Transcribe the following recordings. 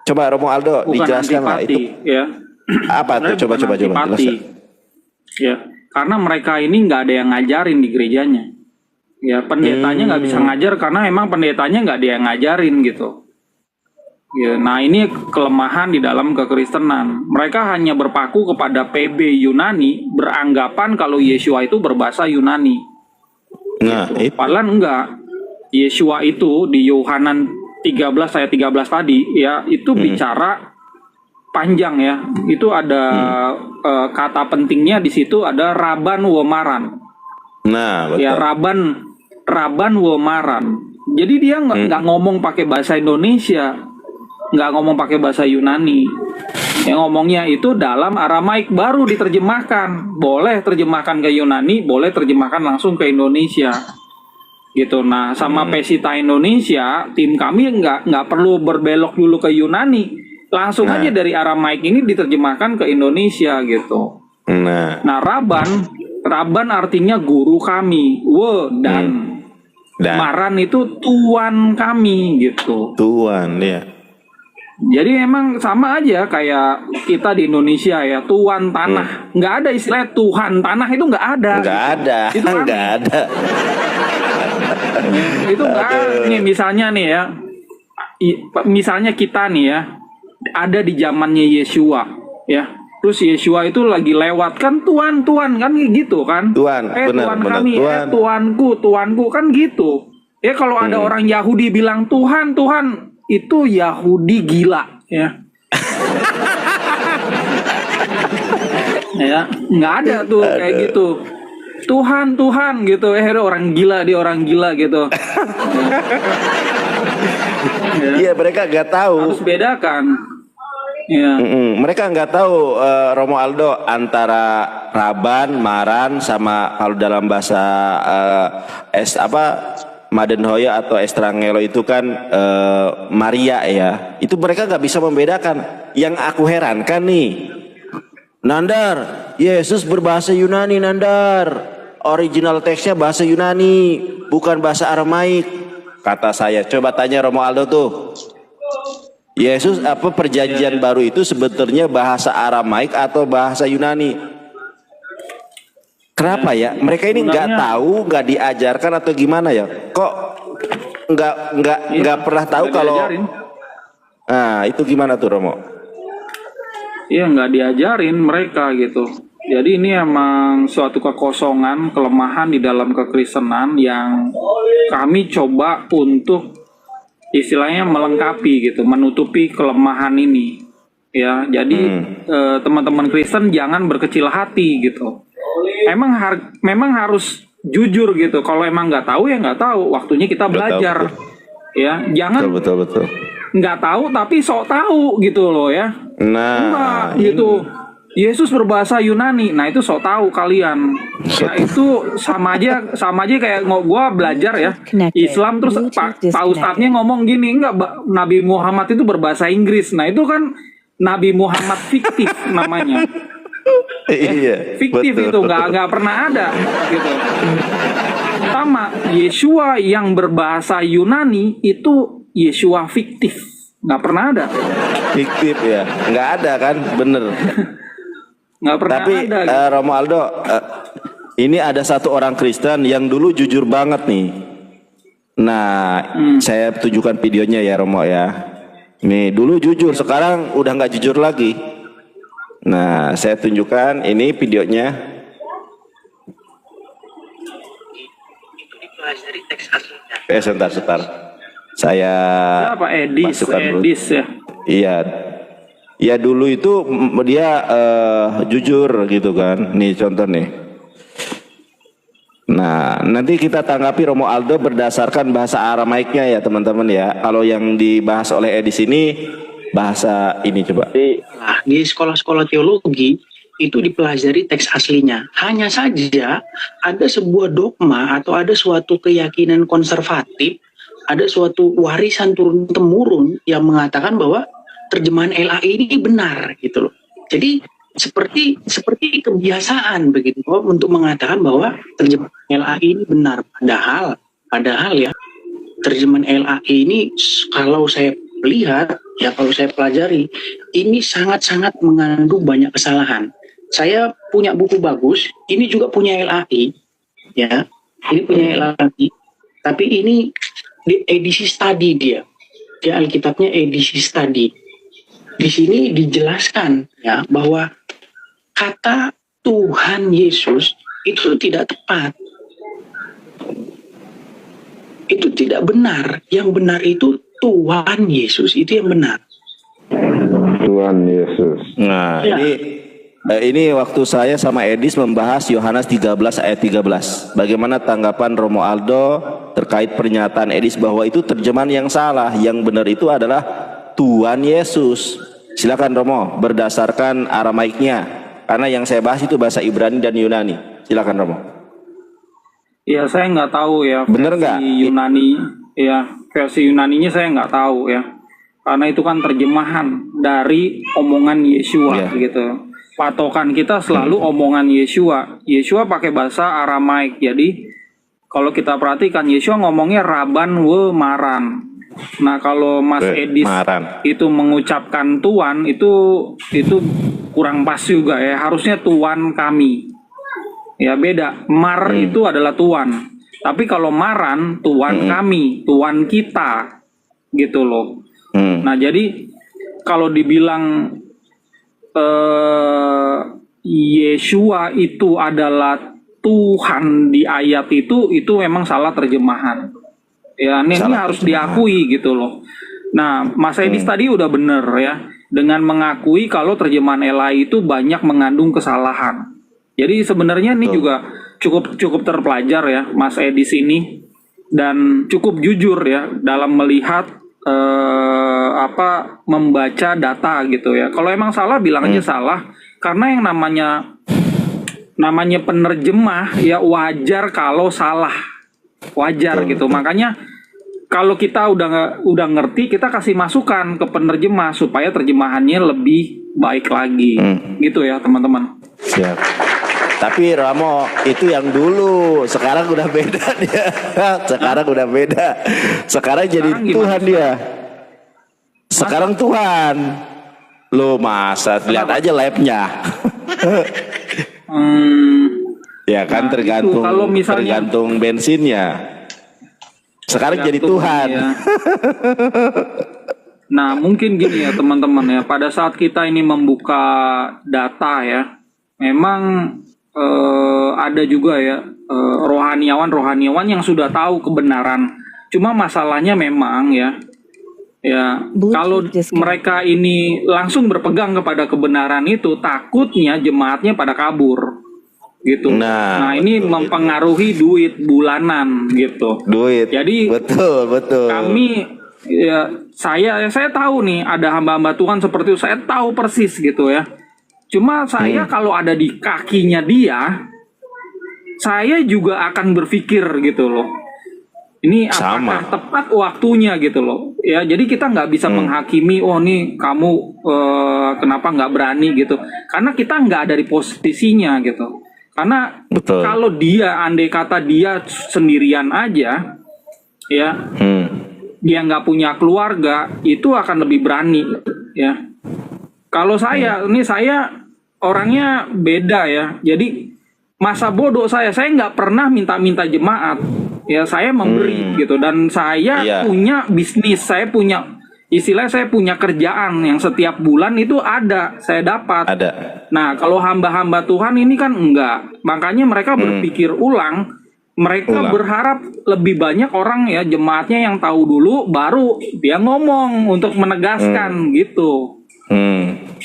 Coba Romo Aldo bukan dijelaskan lah antipati, itu ya. apa tuh? Sebenarnya Coba bukan antipati, jelaskan. ya. Karena mereka ini nggak ada yang ngajarin di gerejanya. Ya, pendetanya nggak bisa ngajar karena emang pendetanya nggak dia yang ngajarin gitu. Ya, nah ini kelemahan di dalam kekristenan. Mereka hanya berpaku kepada PB Yunani, beranggapan kalau Yesua itu berbahasa Yunani. Nah, itu. Padahal enggak. Yesua itu di Yohanan 13 ayat 13 tadi ya, itu bicara panjang ya. Itu ada kata pentingnya di situ ada Raban Womaran. Nah, betul. Ya, Raban Womaran. Jadi dia nggak ngomong pakai bahasa Indonesia, nggak ngomong pakai bahasa Yunani. Yang ngomongnya itu dalam Aramaik, baru diterjemahkan. Boleh terjemahkan ke Yunani, boleh terjemahkan langsung ke Indonesia. Gitu. Nah, sama Pesita Indonesia, tim kami nggak perlu berbelok dulu ke Yunani, langsung aja dari Aramaik ini diterjemahkan ke Indonesia gitu. Nah, Raban artinya guru kami, dan Maran itu tuan kami gitu. Tuan, ya. Jadi emang sama aja kayak kita di Indonesia ya, tuan tanah. Nggak ada istilah Tuhan tanah, itu nggak ada. Nggak ada. Itu nggak ada. Itu nggak. Nih misalnya nih ya, misalnya kita nih ya, ada di zamannya Yesua ya. Terus Yesua itu lagi lewat kan Tuan kan gitu kan. Tuan, Tuan kami, tuanku kan gitu. Ya kalau ada orang Yahudi bilang Tuhan, itu Yahudi gila ya. Ya, nggak ada tuh kayak gitu. Tuhan gitu. Orang gila, dia orang gila gitu. Iya, mereka nggak tahu. Harus bedakan. Ya. Mereka nggak tahu Romo Aldo antara Raban, Maran sama kalau dalam bahasa Madenhoya atau Estrangelo itu kan Maria ya. Itu mereka nggak bisa membedakan. Yang aku herankan nih, Nandar, Yesus berbahasa Yunani, Nandar. Original teksnya bahasa Yunani, bukan bahasa Aramaik. Kata saya, coba tanya Romo Aldo tuh. Yesus perjanjian baru itu sebetulnya bahasa Aramaik atau bahasa Yunani? Kenapa ya? Mereka ini nggak tahu, nggak diajarkan atau gimana ya? Kok nggak pernah tahu kalau? Diajarin. Nah, itu gimana tuh Romo? Iya, nggak diajarin mereka gitu. Jadi ini emang suatu kekosongan, kelemahan di dalam kekristenan yang kami coba untuk istilahnya melengkapi gitu, menutupi kelemahan ini ya. Jadi teman-teman Kristen jangan berkecil hati gitu. Memang harus jujur gitu. Kalau emang nggak tahu ya nggak tahu, waktunya kita belajar. Betul. Ya, jangan betul. Nggak tahu tapi sok tahu gitu loh ya. Nah, gitu. Yesus berbahasa Yunani, nah itu sok tahu kalian. Ya itu sama aja kayak gue belajar ya Islam terus Pak Ustadznya ngomong gini, enggak Nabi Muhammad itu berbahasa Inggris. Nah itu kan Nabi Muhammad fiktif namanya. Iya, fiktif betul. Itu nggak pernah ada gitu. Sama Yesua yang berbahasa Yunani itu Yesua fiktif, nggak pernah ada. Fiktif ya, nggak ada kan, bener. Nggak pernah. Tapi ada, gitu. Romo Aldo, ini ada satu orang Kristen yang dulu jujur banget nih. Nah, saya tunjukkan videonya ya Romo ya. Nih dulu jujur, sekarang udah nggak jujur lagi. Nah, saya tunjukkan ini videonya. Sebentar. Saya Edis ya. Iya. Ya dulu itu dia jujur gitu kan. Nih contoh nih. Nah nanti kita tanggapi Romo Aldo berdasarkan bahasa Aramaiknya ya teman-teman ya. Kalau yang dibahas oleh Edis ini bahasa ini coba. Di sekolah-sekolah teologi itu dipelajari teks aslinya. Hanya saja ada sebuah dogma atau ada suatu keyakinan konservatif, ada suatu warisan turun-temurun yang mengatakan bahwa terjemahan LAI ini benar gitu loh. Jadi seperti kebiasaan begitu untuk mengatakan bahwa terjemahan LAI ini benar, padahal ya terjemahan LAI ini kalau saya lihat, ya kalau saya pelajari, ini sangat-sangat mengandung banyak kesalahan. Saya punya buku bagus, ini juga punya LAI, ya, ini punya LAI, tapi ini di edisi study dia Alkitabnya edisi study. Di sini dijelaskan ya bahwa kata Tuhan Yesus itu tidak tepat. Itu tidak benar. Yang benar itu Tuhan Yesus, itu yang benar. Tuhan Yesus. Nah, Ya. ini waktu saya sama Edis membahas Yohanes 13 ayat 13. Bagaimana tanggapan Romo Aldo terkait pernyataan Edis bahwa itu terjemahan yang salah, yang benar itu adalah Tuhan Yesus. Silakan Romo, berdasarkan Aramaiknya, karena yang saya bahas itu bahasa Ibrani dan Yunani. Silakan Romo. Ya, saya nggak tahu ya. Bener nggak? Versi Yunani, ya versi Yunaninya saya nggak tahu ya. Karena itu kan terjemahan dari omongan Yesua Iya. gitu. Patokan kita selalu omongan Yesua. Yesua pakai bahasa Aramaik. Jadi kalau kita perhatikan Yesua ngomongnya Raban we Maran. Nah, kalau Mas Edis Maran. itu mengucapkan Tuan itu kurang pas juga ya. Harusnya Tuan kami. Ya beda. Mar itu adalah Tuan. Tapi kalau Maran Tuan kami, Tuan kita. Gitu loh. Nah, jadi kalau dibilang Yesua itu adalah Tuhan di ayat itu memang salah terjemahan. Ya, ini harus diakui gitu loh. Nah, Mas Edis tadi udah bener ya, dengan mengakui kalau terjemahan LAI itu banyak mengandung kesalahan. Jadi sebenarnya ini juga cukup terpelajar ya, Mas Edis ini, dan cukup jujur ya dalam melihat membaca data gitu ya. Kalau emang salah bilang aja salah, karena yang namanya penerjemah ya wajar kalau salah, wajar gitu. Makanya kalau kita udah ngerti, kita kasih masukan ke penerjemah supaya terjemahannya lebih baik lagi, gitu ya teman-teman. Siap. Tapi Ramo itu yang dulu, sekarang udah beda dia. Sekarang udah beda. Sekarang jadi Sekarang Tuhan gimana? dia. Sekarang Tuhan. Lo masa lihat aja labnya. Ya kan Nah, tergantung itu, kalau misalnya- tergantung bensinnya. Sekarang jadi Tergantung, Tuhan. ya. Nah, mungkin gini ya teman-teman ya, pada saat kita ini membuka data ya, memang ada juga ya rohaniawan yang sudah tahu kebenaran. Cuma masalahnya memang ya kalau mereka ini langsung berpegang kepada kebenaran itu, takutnya jemaatnya pada kabur gitu. Nah, ini mempengaruhi duit bulanan gitu. Duit. Jadi betul. kami ya saya tahu nih ada hamba-hamba Tuhan seperti itu, saya tahu persis gitu ya. Cuma saya kalau ada di kakinya dia, saya juga akan berpikir gitu loh. Ini apakah tepat waktunya gitu loh. Ya, jadi kita nggak bisa menghakimi, oh nih kamu kenapa nggak berani gitu. Karena kita nggak ada di posisinya gitu. Karena kalau dia, andai kata dia sendirian aja, ya, dia nggak punya keluarga, itu akan lebih berani ya. Kalau saya orangnya beda ya. Jadi masa bodoh saya nggak pernah minta jemaat. Ya, saya memberi gitu, dan saya punya bisnis, saya punya kerjaan yang setiap bulan itu saya dapat. Ada. Nah, kalau hamba-hamba Tuhan ini kan enggak. Makanya mereka berpikir ulang. Mereka berharap lebih banyak orang ya, jemaatnya yang tahu dulu, baru dia ngomong untuk menegaskan gitu.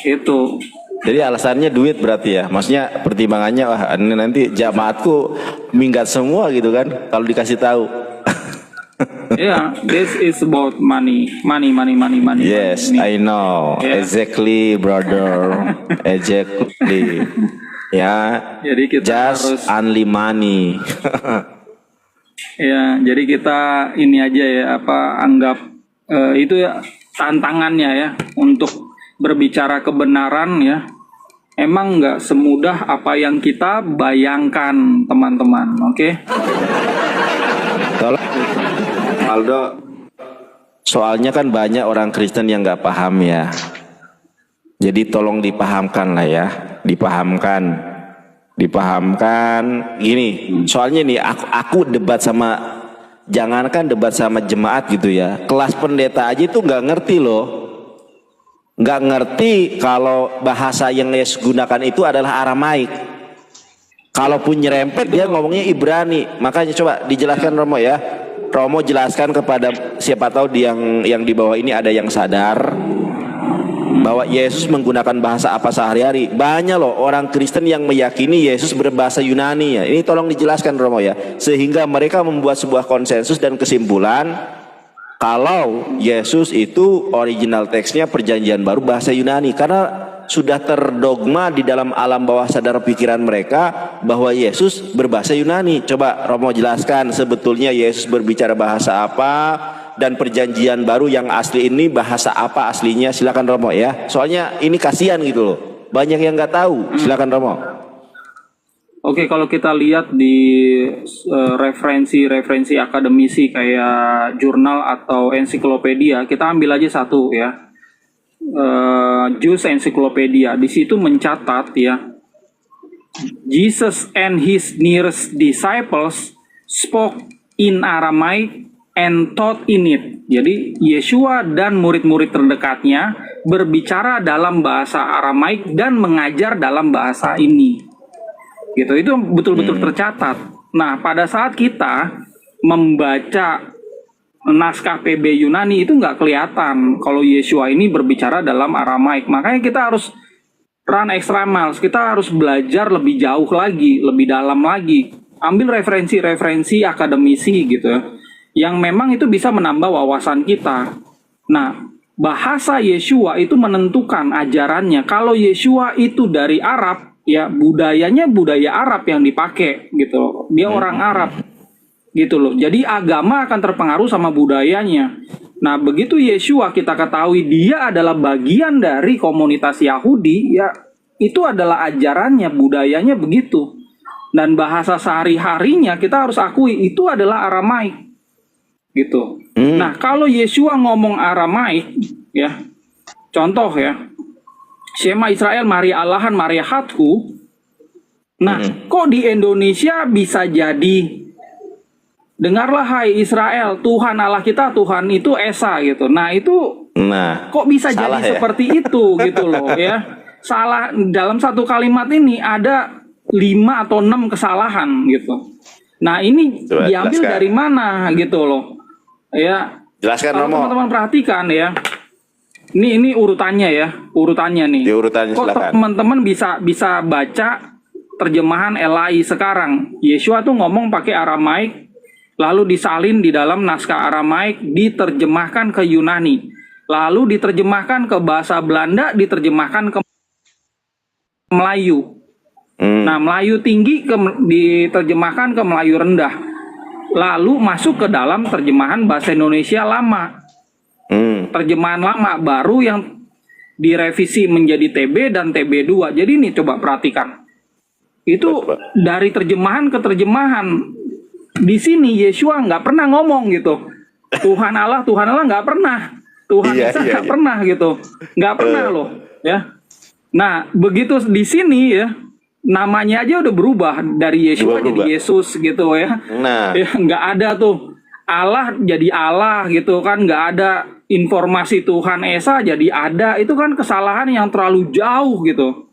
Itu. Jadi alasannya duit berarti ya. Maksudnya pertimbangannya, wah ini nanti jamaatku minggat semua gitu kan kalau dikasih tahu. Yeah, this is about money. Yes, money. I know. Yeah. Exactly, brother. Exactly. Ya. Jadi kita just harus only money. ya, jadi kita ini aja ya, anggap itu ya tantangannya ya untuk berbicara kebenaran ya. Emang nggak semudah apa yang kita bayangkan, teman-teman. Oke? Tolong Aldo Soalnya kan banyak orang Kristen yang nggak paham ya. Jadi tolong dipahamkan lah ya, dipahamkan. Gini, soalnya nih aku debat sama, jangankan debat sama jemaat gitu ya, kelas pendeta aja itu nggak ngerti loh, nggak ngerti kalau bahasa yang Yesus gunakan itu adalah Aramaik. Kalaupun nyerempet dia ngomongnya Ibrani. Makanya coba dijelaskan Romo ya. Romo jelaskan kepada siapa tahu yang di bawah ini ada yang sadar bahwa Yesus menggunakan bahasa apa sehari-hari. Banyak loh orang Kristen yang meyakini Yesus berbahasa Yunani ya. Ini tolong dijelaskan Romo ya. Sehingga mereka membuat sebuah konsensus dan kesimpulan kalau Yesus itu original teksnya perjanjian baru bahasa Yunani. Karena sudah terdogma di dalam alam bawah sadar pikiran mereka bahwa Yesus berbahasa Yunani. Coba Romo jelaskan sebetulnya Yesus berbicara bahasa apa, dan perjanjian baru yang asli ini bahasa apa aslinya. Silakan Romo ya. Soalnya ini kasihan gitu loh. Banyak yang nggak tahu. Silakan Romo. Oke, kalau kita lihat di referensi akademisi kayak jurnal atau ensiklopedia, kita ambil aja satu ya. Jews Encyclopedia, di situ mencatat ya, Jesus and his nearest disciples spoke in Aramaic and taught in it. Jadi Yeshua dan murid-murid terdekatnya berbicara dalam bahasa Aramaik dan mengajar dalam bahasa ini. Gitu, itu betul-betul tercatat. Nah, pada saat kita membaca naskah PB Yunani itu nggak kelihatan kalau Yeshua ini berbicara dalam Aramaik. Makanya kita harus run extra miles, kita harus belajar lebih jauh lagi, lebih dalam lagi. Ambil referensi-referensi akademisi gitu ya, yang memang itu bisa menambah wawasan kita. Nah, bahasa Yeshua itu menentukan ajarannya. Kalau Yeshua itu dari Arab, ya budayanya budaya Arab yang dipakai gitu. Dia orang Arab. Gitu loh. Jadi agama akan terpengaruh sama budayanya. Nah, begitu Yeshua kita ketahui dia adalah bagian dari komunitas Yahudi, ya itu adalah ajarannya, budayanya begitu. Dan bahasa sehari-harinya kita harus akui itu adalah Aramaik. Gitu. Nah, kalau Yeshua ngomong Aramaik, ya. Contoh ya. Shema Israel Mari Allahan Mari Hatku. Nah, kok di Indonesia bisa jadi dengarlah hai Israel, Tuhan Allah kita, Tuhan itu Esa gitu. Nah itu kok bisa jadi ya? Seperti itu gitu loh ya. Salah dalam satu kalimat ini ada 5 atau 6 kesalahan gitu. Nah ini coba diambil jelaskan dari mana gitu loh. Ya. Jelaskan Romo. Teman-teman perhatikan ya. Ini urutannya ya, urutannya nih. Di urutannya kok teman-teman bisa baca terjemahan LAI sekarang. Yeshua tuh ngomong pakai Aramaik, lalu disalin di dalam naskah Aramaik, diterjemahkan ke Yunani, lalu diterjemahkan ke bahasa Belanda, diterjemahkan ke Melayu. Nah, Melayu tinggi diterjemahkan ke Melayu rendah, lalu masuk ke dalam terjemahan bahasa Indonesia lama. Terjemahan lama baru yang direvisi menjadi TB dan TB2. Jadi nih coba perhatikan. Itu dari terjemahan ke terjemahan. Di sini Yeshua nggak pernah ngomong gitu. Tuhan Allah nggak pernah. Tuhan Isa nggak pernah gitu. Nggak pernah loh. Ya. Nah begitu di sini ya, namanya aja udah berubah dari Yeshua jadi Yesus gitu ya. Nah, ya, nggak ada tuh Allah jadi Allah gitu kan, nggak ada informasi Tuhan Esa jadi ada. Itu kan kesalahan yang terlalu jauh gitu.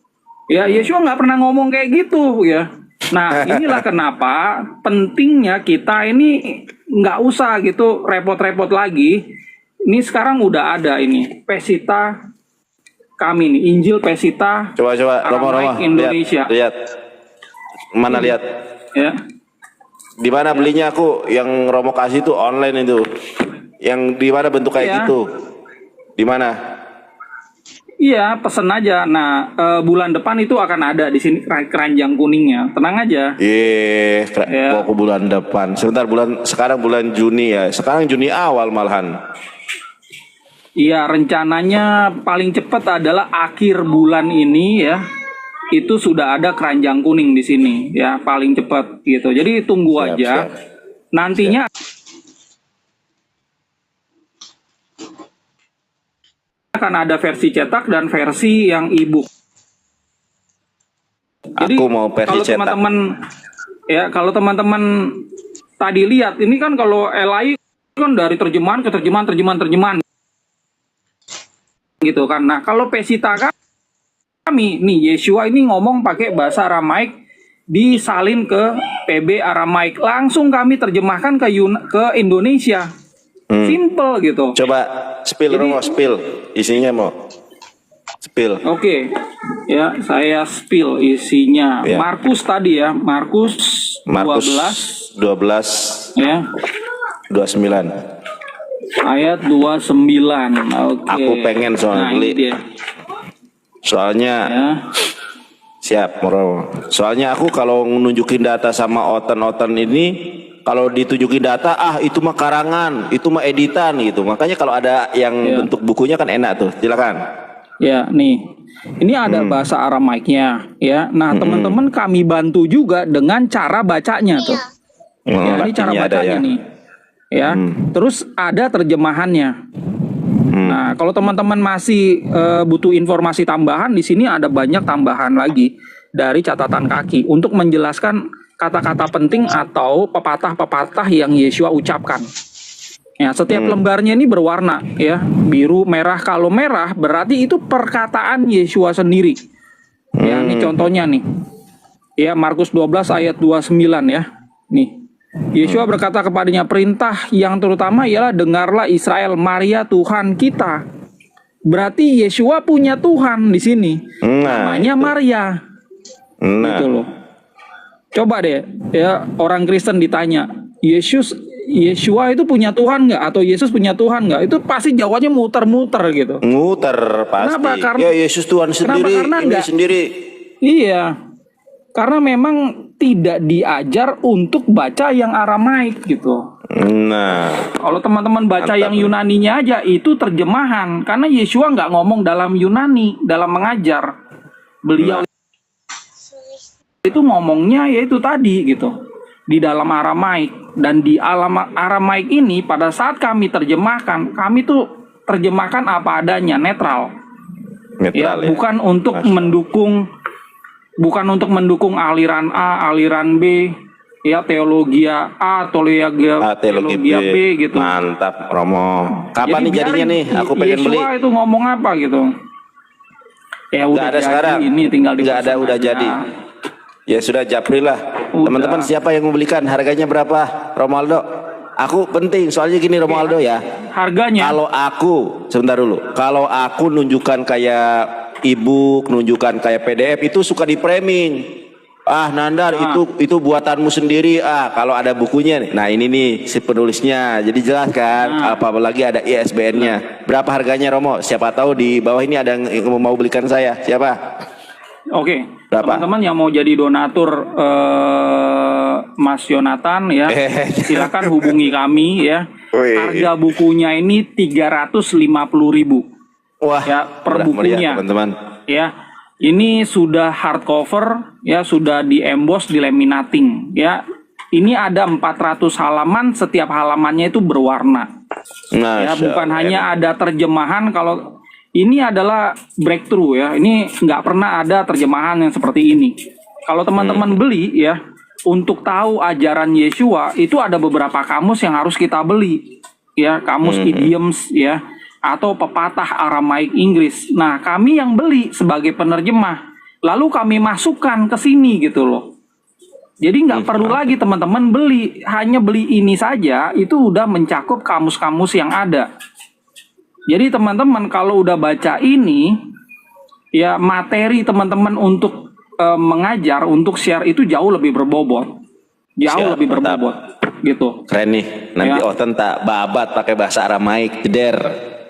Ya Yeshua nggak pernah ngomong kayak gitu ya. Nah inilah kenapa pentingnya kita ini nggak usah gitu repot-repot lagi. Ini sekarang udah ada ini Pesita kami nih, Injil Pesita. Coba Roma Indonesia. Lihat. Mana lihat? Ya. Di mana belinya aku? Yang Romo kasih itu online itu. Yang di mana bentuk kayak gitu? Di mana? Iya, pesen aja. Nah, bulan depan itu akan ada di sini keranjang kuningnya. Tenang aja. Mau ke bulan depan. Sekarang bulan Juni ya. Sekarang Juni awal malahan. Iya, rencananya paling cepat adalah akhir bulan ini ya. Itu sudah ada keranjang kuning di sini ya, paling cepat gitu. Jadi tunggu aja. Nantinya akan ada versi cetak dan versi yang e-book. Jadi Aku mau versi kalau cetak. kalau teman-teman tadi lihat ini kan kalau LI kan dari terjemahan ke terjemahan gitu kan. Nah, kalau Pesita kami nih Yeshua ini ngomong pakai bahasa Aramaik disalin ke PB Aramaik, langsung kami terjemahkan ke Indonesia. Simple gitu. Coba spill Romo, spill isinya mau. Spill. Oke, ya saya spill isinya. Ya. Markus tadi ya, Markus 12 ya, 29. ayat 29. Oke. Aku pengen soalnya Nah, ini beli. dia. Soalnya Ya. siap Romo. Soalnya aku kalau nunjukin data sama oten ini, kalau ditunjukin data, itu mah karangan, itu mah editan gitu. Makanya kalau ada yang Ya. bentuk bukunya kan enak tuh. Silakan. Ya, nih. Ini ada bahasa Aramaiknya ya. Nah, teman-teman kami bantu juga dengan cara bacanya tuh. Ya, ini cara Artinya ada bacanya ya. nih. Ya. Terus ada terjemahannya. Nah, kalau teman-teman masih butuh informasi tambahan, di sini ada banyak tambahan lagi dari catatan kaki untuk menjelaskan kata-kata penting atau pepatah-pepatah yang Yeshua ucapkan. Ya, setiap lembarnya ini berwarna ya, biru, merah. Kalau merah berarti itu perkataan Yeshua sendiri. Ya, ini contohnya nih. Ya, Markus 12 ayat 29 ya. Nih. Yeshua berkata kepadanya, perintah yang terutama ialah dengarlah Israel, Maria Tuhan kita. Berarti Yeshua punya Tuhan di sini. Nah, Namanya Maria. Nah, Gitu loh. Coba deh ya, orang Kristen ditanya, Yeshua itu punya Tuhan nggak? Atau Yesus punya Tuhan nggak? Itu pasti jawabannya muter-muter gitu. nguter pasti. Kenapa? Karena- Ya Yesus Tuhan sendiri, Karena ini enggak? sendiri. Iya. Karena memang tidak diajar untuk baca yang Aramaik gitu. Nah, Kalau teman-teman baca Mantap. yang Yunaninya aja itu terjemahan. Karena Yeshua nggak ngomong dalam Yunani, dalam mengajar. Beliau itu ngomongnya yaitu tadi gitu. Di dalam Aramaik. Dan di Aramaik ini pada saat kami terjemahkan, kami tuh terjemahkan apa adanya, netral. Ya, netral ya. bukan untuk mendukung aliran A, aliran B, ya teologi A, teologi B gitu. Mantap Romo. Kapan Jadi nih jadinya biarin nih? Aku pengen beli. Yeshua itu ngomong apa gitu. Ya udah Nggak ada jadi, sekarang. ini tinggal Nggak ada, dipesan udah aja. jadi. Ya sudah japri lah. Udah. Teman-teman siapa yang mau belikan? Harganya berapa? Romualdo. Aku penting soalnya gini Romualdo ya. Harganya Kalau aku sebentar dulu. Kalau aku nunjukkan kayak e-book, nunjukkan kayak PDF itu suka di framing. Nandar itu buatanmu sendiri. Kalau ada bukunya nih. Nah, ini nih si penulisnya. Jadi jelas kan. Apalagi ada ISBN-nya. Berapa harganya Romo? Siapa tahu di bawah ini ada yang mau belikan saya. Siapa? Oke, Berapa? teman-teman yang mau jadi donatur Mas Yonatan ya, silakan hubungi kami ya. Wih. Harga bukunya ini 350.000 Wah, ya per murah meriah, bukunya. teman-teman. Ya, ini sudah hardcover ya, sudah di emboss, di laminating ya. Ini ada 400 halaman, setiap halamannya itu berwarna. Ya, Masya bukan Allah. hanya ada terjemahan. Kalau ini adalah breakthrough ya, ini nggak pernah ada terjemahan yang seperti ini. Kalau teman-teman beli ya, untuk tahu ajaran Yeshua itu ada beberapa kamus yang harus kita beli ya, kamus idioms ya, atau pepatah Aramaik Inggris. Nah, kami yang beli sebagai penerjemah, lalu kami masukkan ke sini gitu loh. Jadi nggak perlu lagi teman-teman beli, hanya beli ini saja itu udah mencakup kamus-kamus yang ada. Jadi teman-teman kalau udah baca ini, ya materi teman-teman untuk mengajar, untuk share itu jauh lebih berbobot. Jauh Siap, lebih mantap. berbobot gitu. Keren nih. Nanti Ya. Oten tak babat pakai bahasa Aramaik, jeder.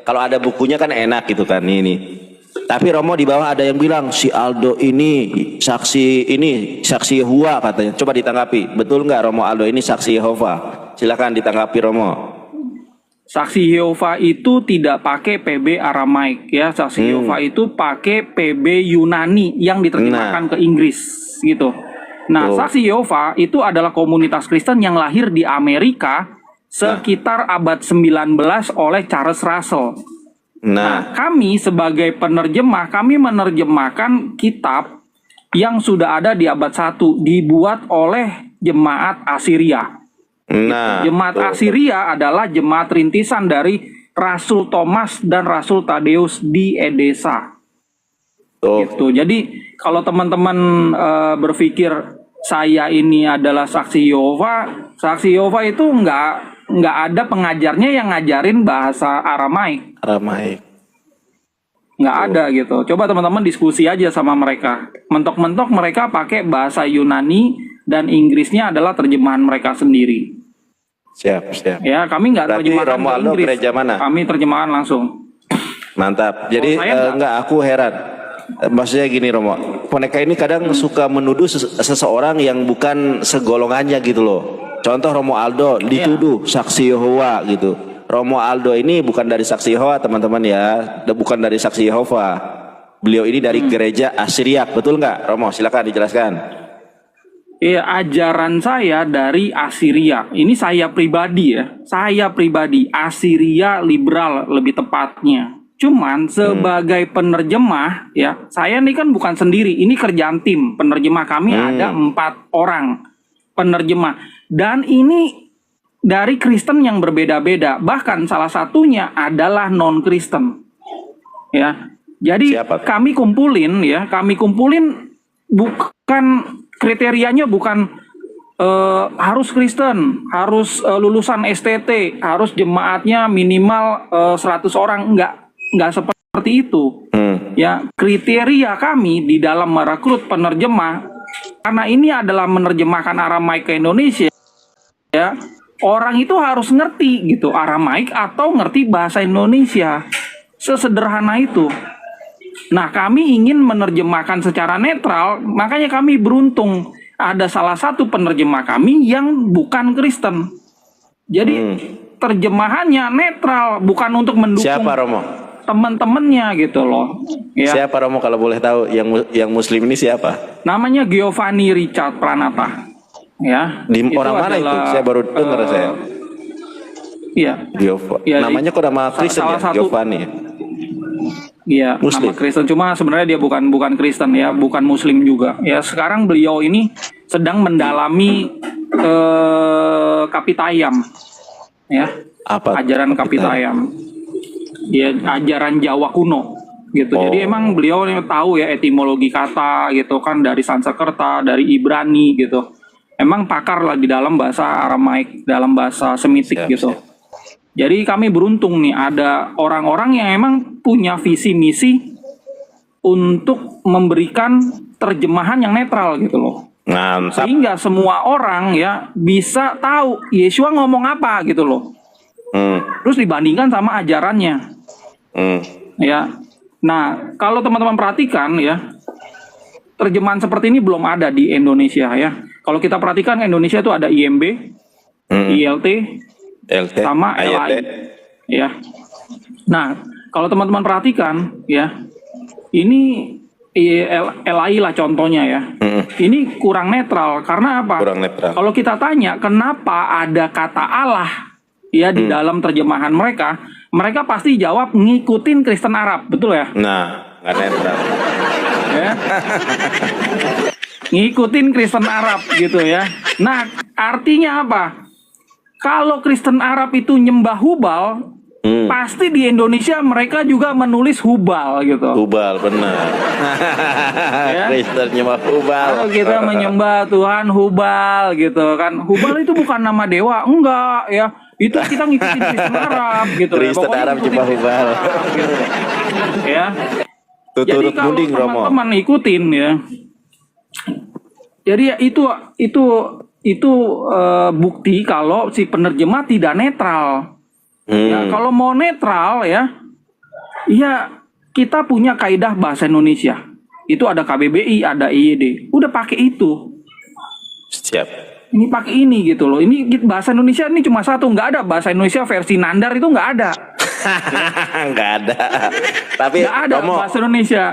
Kalau ada bukunya kan enak gitu kan ini. Tapi Romo di bawah ada yang bilang si Aldo ini saksi Yehova katanya. Coba ditanggapi. Betul nggak Romo Aldo ini saksi Yehova? Silakan ditanggapi Romo. Saksi Yehova itu tidak pakai PB Aramaik ya. Saksi Yehova itu pakai PB Yunani yang diterjemahkan ke Inggris gitu. Nah, Tuh. Saksi Yehova itu adalah komunitas Kristen yang lahir di Amerika sekitar abad 19 oleh Charles Russell. Nah, Kami sebagai penerjemah, kami menerjemahkan kitab yang sudah ada di abad 1 dibuat oleh jemaat Asiria. nah, Jemaat tuh. Asiria adalah jemaat rintisan dari Rasul Thomas dan Rasul Tadeus di Edesa. Tuh. Gitu. Jadi kalau teman-teman berpikir saya ini adalah saksi Yehova itu nggak ada pengajarnya yang ngajarin bahasa Aramaik. Aramaik. Nggak ada gitu. Coba teman-teman diskusi aja sama mereka. Mentok-mentok mereka pakai bahasa Yunani dan Inggrisnya adalah terjemahan mereka sendiri. Siap. Ya, kami nggak Berarti terjemahkan Romo ke Aldo Inggris. gereja mana? Kami terjemahan langsung. Mantap. Jadi saya enggak. enggak, aku heran. Maksudnya gini Romo, mereka ini kadang suka menuduh seseorang yang bukan segolongannya gitu loh. Contoh Romo Aldo dituduh saksi Yehova gitu. Romo Aldo ini bukan dari saksi Yehova teman-teman ya, bukan dari saksi Yehova. Beliau ini dari gereja Asiriak, betul nggak Romo? Silakan dijelaskan. Iya, ajaran saya dari Asiria. Ini saya pribadi ya. Saya pribadi Asiria liberal lebih tepatnya. Cuman sebagai penerjemah ya, saya ini kan bukan sendiri. Ini kerjaan tim penerjemah kami ada 4 orang penerjemah. Dan ini dari Kristen yang berbeda-beda. Bahkan salah satunya adalah non-Kristen. Ya. Jadi Siapa tuh? kami kumpulin bukan kriterianya bukan harus Kristen, harus lulusan STT, harus jemaatnya minimal 100 orang, enggak seperti itu. Ya, kriteria kami di dalam merekrut penerjemah karena ini adalah menerjemahkan Aramaik ke Indonesia. Ya, orang itu harus ngerti gitu Aramaik atau ngerti bahasa Indonesia. Sesederhana itu. Nah, kami ingin menerjemahkan secara netral, makanya kami beruntung ada salah satu penerjemah kami yang bukan Kristen. Jadi terjemahannya netral, bukan untuk mendukung Siapa Romo? teman-temannya gitu loh. Ya. Siapa Romo kalau boleh tahu yang Muslim ini siapa? Namanya Giovanni Richard Pranata. Ya. Di Itu orang mana itu? adalah, Saya baru dengar saya. Iya. Giovanni. Namanya kok nama Kristen salah ya? satu- Giovanni. Iya, Muslim. nama Kristen, cuma sebenarnya dia bukan Kristen ya, bukan Muslim juga. Ya, sekarang beliau ini sedang mendalami Kapitayam. Ya. Apa? Ajaran Kapitayam. Ya, ajaran Jawa kuno gitu. Oh. Jadi emang beliau yang tahu ya etimologi kata gitu kan, dari Sanskerta, dari Ibrani gitu. Emang pakar lah di dalam bahasa Aramaik, dalam bahasa Semitik Siap, gitu. siap. Jadi kami beruntung nih ada orang-orang yang emang punya visi misi untuk memberikan terjemahan yang netral gitu loh. Mantap. Sehingga semua orang ya bisa tahu Yesua ngomong apa gitu loh. Terus dibandingkan sama ajarannya. Ya. Nah, kalau teman-teman perhatikan ya, terjemahan seperti ini belum ada di Indonesia ya. Kalau kita perhatikan Indonesia itu ada IMB, ILT, LT, sama AYT. LAI. Ya. Nah, kalau teman-teman perhatikan ya, ini LAI lah contohnya ya. Ini kurang netral karena apa? Kurang netral. Kalau kita tanya kenapa ada kata Allah ya di dalam terjemahan mereka, mereka pasti jawab ngikutin Kristen Arab, betul ya? Nah, nggak netral. Ya. Ngikutin Kristen Arab gitu ya. Nah, artinya apa? Kalau Kristen Arab itu nyembah Hubal, pasti di Indonesia mereka juga menulis Hubal gitu. Hubal benar. Ya. Kristen nyembah Hubal. Kalau kita menyembah Tuhan Hubal gitu kan. Hubal itu bukan nama dewa, enggak ya. Itu kita ngikutin Kristen Arab gitu. Kristen Pokoknya Arab ngikutin nyembah Kristen Hubal. Arab, gitu. Ya. Jadi Tuturut kalau munding Romo. teman-teman ikutin ya. Jadi ya itu bukti kalau si penerjemah tidak netral. Ya, kalau mau netral ya kita punya kaidah bahasa Indonesia. Itu ada KBBI, ada IYD. Udah pakai itu. Siap. Ini pakai ini gitu loh. Ini bahasa Indonesia ini cuma satu, nggak ada bahasa Indonesia versi Nandar itu nggak ada. Nggak ada. Tapi Nggak ada Romo, bahasa Indonesia.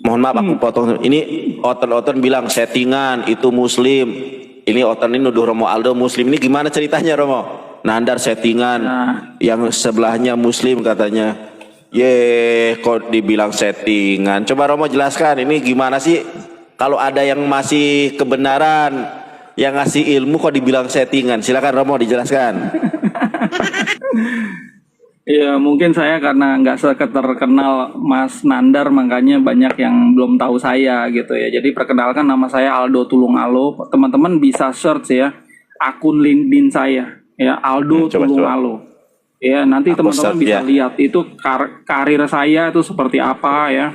mohon maaf aku potong. Ini Oton bilang settingan itu Muslim. Ini Oton ini nuduh Romo Aldo Muslim. Ini gimana ceritanya Romo? Nandar settingan, Nah. yang sebelahnya Muslim katanya. Kok dibilang settingan? Coba Romo jelaskan ini gimana sih? Kalau ada yang masih kebenaran, yang ngasih ilmu kok dibilang settingan? Silakan Romo dijelaskan. Ya mungkin saya karena nggak terkenal Mas Nandar, makanya banyak yang belum tahu saya gitu ya. Jadi perkenalkan, nama saya Aldo Tulungalo. Teman-teman bisa search ya akun LinkedIn saya ya, Aldo Tulungalo. Ya nanti teman-teman bisa lihat itu karir saya itu seperti apa ya.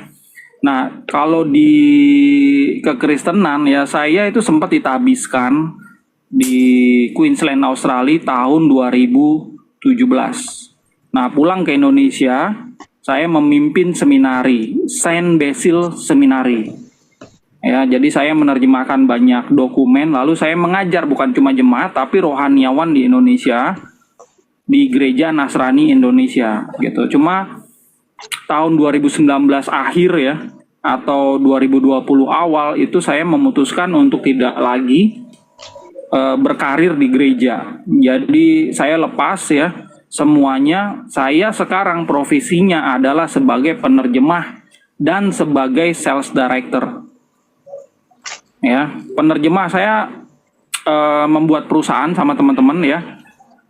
Nah kalau di kekristenan ya, saya itu sempat ditabiskan di Queensland Australia tahun 2017. Nah pulang ke Indonesia, saya memimpin seminari Saint Basil Seminari. Ya jadi saya menerjemahkan banyak dokumen, lalu saya mengajar bukan cuma jemaat tapi rohaniawan di Indonesia, di Gereja Nasrani Indonesia gitu. Cuma tahun 2019 akhir ya, atau 2020 awal itu saya memutuskan untuk tidak lagi berkarir di gereja. Jadi saya lepas ya semuanya. Saya sekarang profesinya adalah sebagai penerjemah dan sebagai sales director. Ya, penerjemah saya membuat perusahaan sama teman-teman ya.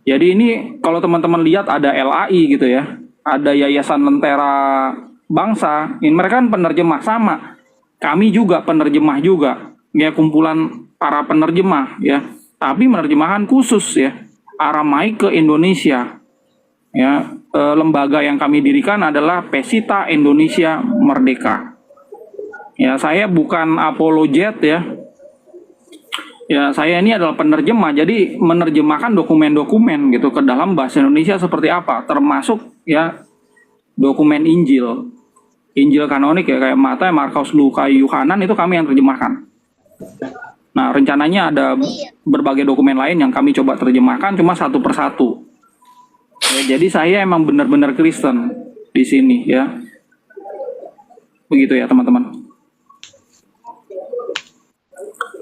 Jadi ini kalau teman-teman lihat ada LAI gitu ya, ada Yayasan Lentera Bangsa, ini mereka kan penerjemah sama. Kami juga penerjemah juga, ya kumpulan para penerjemah ya. Tapi penerjemahan khusus ya, Aramaik ke Indonesia. Ya, lembaga yang kami dirikan adalah Pesita Indonesia Merdeka. Ya, saya bukan apologet ya. Ya, saya ini adalah penerjemah, jadi menerjemahkan dokumen-dokumen gitu ke dalam bahasa Indonesia seperti apa, termasuk ya dokumen Injil. Injil kanonik ya, kayak Matius, Markus, Lukas, Yohanan, itu kami yang terjemahkan. Nah, rencananya ada berbagai dokumen lain yang kami coba terjemahkan cuma satu persatu. Ya, jadi saya emang benar-benar Kristen di sini ya. Begitu ya, teman-teman.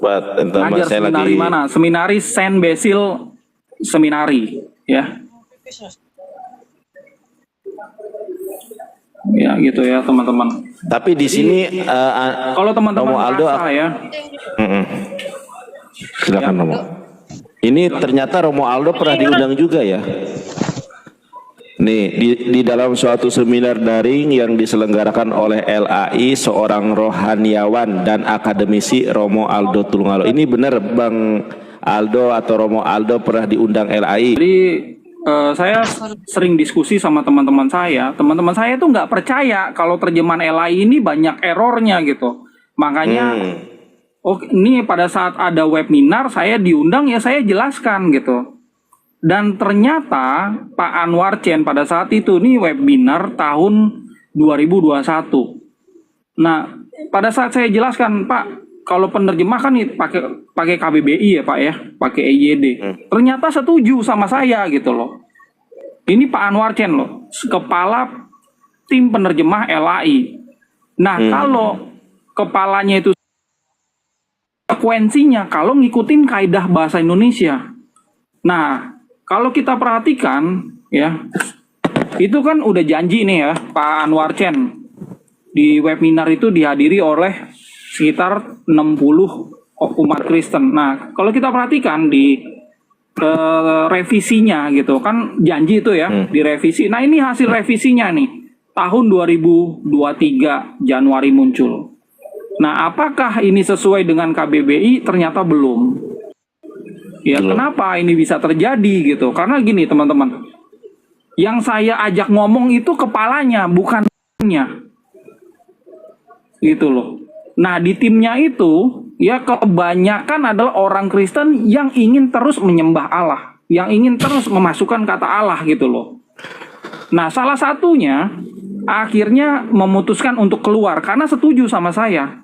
Ngajar seminari mana? Seminari Saint Basil Seminari ya. Ya gitu ya teman-teman. Tapi di sini kalau teman-teman Aldo ya. Silakan Romo. Ini ternyata Romo Aldo pernah diundang juga ya. Nih di dalam suatu seminar daring yang diselenggarakan oleh LAI, seorang rohaniawan dan akademisi Romo Aldo Tulungalo. Ini benar Bang Aldo atau Romo Aldo pernah diundang LAI? Jadi saya sering diskusi sama teman-teman saya. Teman-teman saya tuh nggak percaya kalau terjemahan LAI ini banyak errornya gitu. Makanya oh ini pada saat ada webinar saya diundang ya saya jelaskan gitu. Dan ternyata Pak Anwar Chen pada saat itu nih webinar tahun 2021. Nah, pada saat saya jelaskan, Pak, kalau penerjemah kan pakai KBBI ya, Pak ya, pakai EYD. Ternyata setuju sama saya gitu loh. Ini Pak Anwar Chen loh, kepala tim penerjemah LAI. Nah, kalau kepalanya itu frekuensinya kalau ngikutin kaidah bahasa Indonesia. Nah, kalau kita perhatikan ya, itu kan udah janji nih ya Pak Anwar Chen di webinar itu dihadiri oleh sekitar 60 umat Kristen. Nah, kalau kita perhatikan di revisinya gitu kan janji itu ya direvisi. Nah, ini hasil revisinya nih tahun 2023 Januari muncul. Nah, apakah ini sesuai dengan KBBI? Ternyata belum. Ya kenapa ini bisa terjadi gitu? Karena gini teman-teman, yang saya ajak ngomong itu kepalanya bukan timnya, gitu loh. Nah di timnya itu ya kebanyakan adalah orang Kristen yang ingin terus menyembah Allah, yang ingin terus memasukkan kata Allah gitu loh. Nah salah satunya akhirnya memutuskan untuk keluar karena setuju sama saya,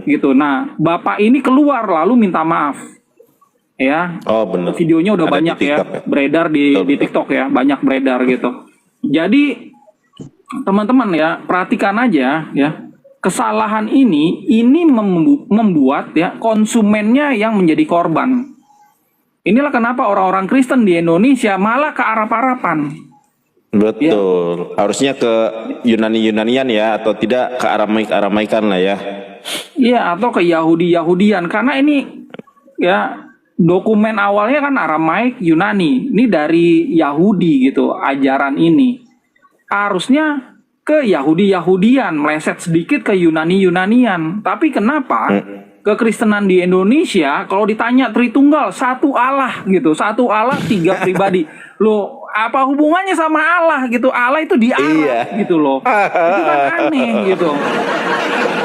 gitu. Nah bapak ini keluar lalu minta maaf. Ya, bener. Videonya udah Ada banyak di TikTok, ya, beredar di TikTok ya, banyak beredar gitu. Jadi teman-teman ya, perhatikan aja ya, kesalahan ini membuat ya konsumennya yang menjadi korban. Inilah kenapa orang-orang Kristen di Indonesia malah kearap-arapan. Betul. Harusnya ke Yunani-Yunanian ya, atau tidak ke Aramaik-Aramaikan lah ya. Iya, atau ke Yahudi-Yahudian, karena ini ya dokumen awalnya kan Aramaik Yunani. Ini dari Yahudi gitu ajaran ini. Harusnya ke Yahudi-Yahudian, meleset sedikit ke Yunani-Yunanian. Tapi kenapa kekristenan di Indonesia kalau ditanya Tritunggal, satu Allah gitu, satu Allah tiga pribadi. Loh, apa hubungannya sama Allah gitu? Allah itu di Allah gitu loh. Itu kan aneh gitu.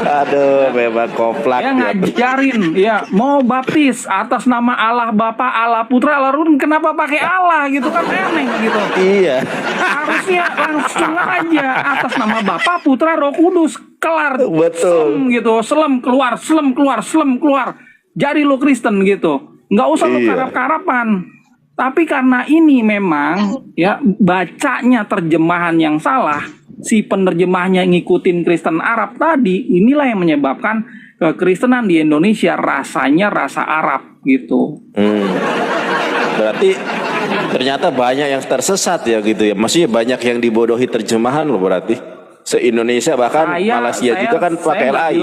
Aduh, memang koplak Ya ya. ngajarin, ya mau baptis atas nama Allah Bapa, Allah Putra, Allah Roh, kenapa pakai Allah gitu kan aneh gitu. Iya. Harusnya langsung aja atas nama Bapa, Putra, Roh Kudus, kelar. Betul. Selem gitu, selem keluar. Jadi lo Kristen gitu. Nggak usah lo Iya. karap-karapan. Tapi karena ini memang ya bacanya terjemahan yang salah, si penerjemahnya ngikutin Kristen Arab tadi, inilah yang menyebabkan kekristenan di Indonesia rasanya rasa Arab gitu. Berarti ternyata banyak yang tersesat ya gitu ya. Maksudnya banyak yang dibodohi terjemahan loh berarti. Se-Indonesia bahkan Malaysia juga kan pakai LAI.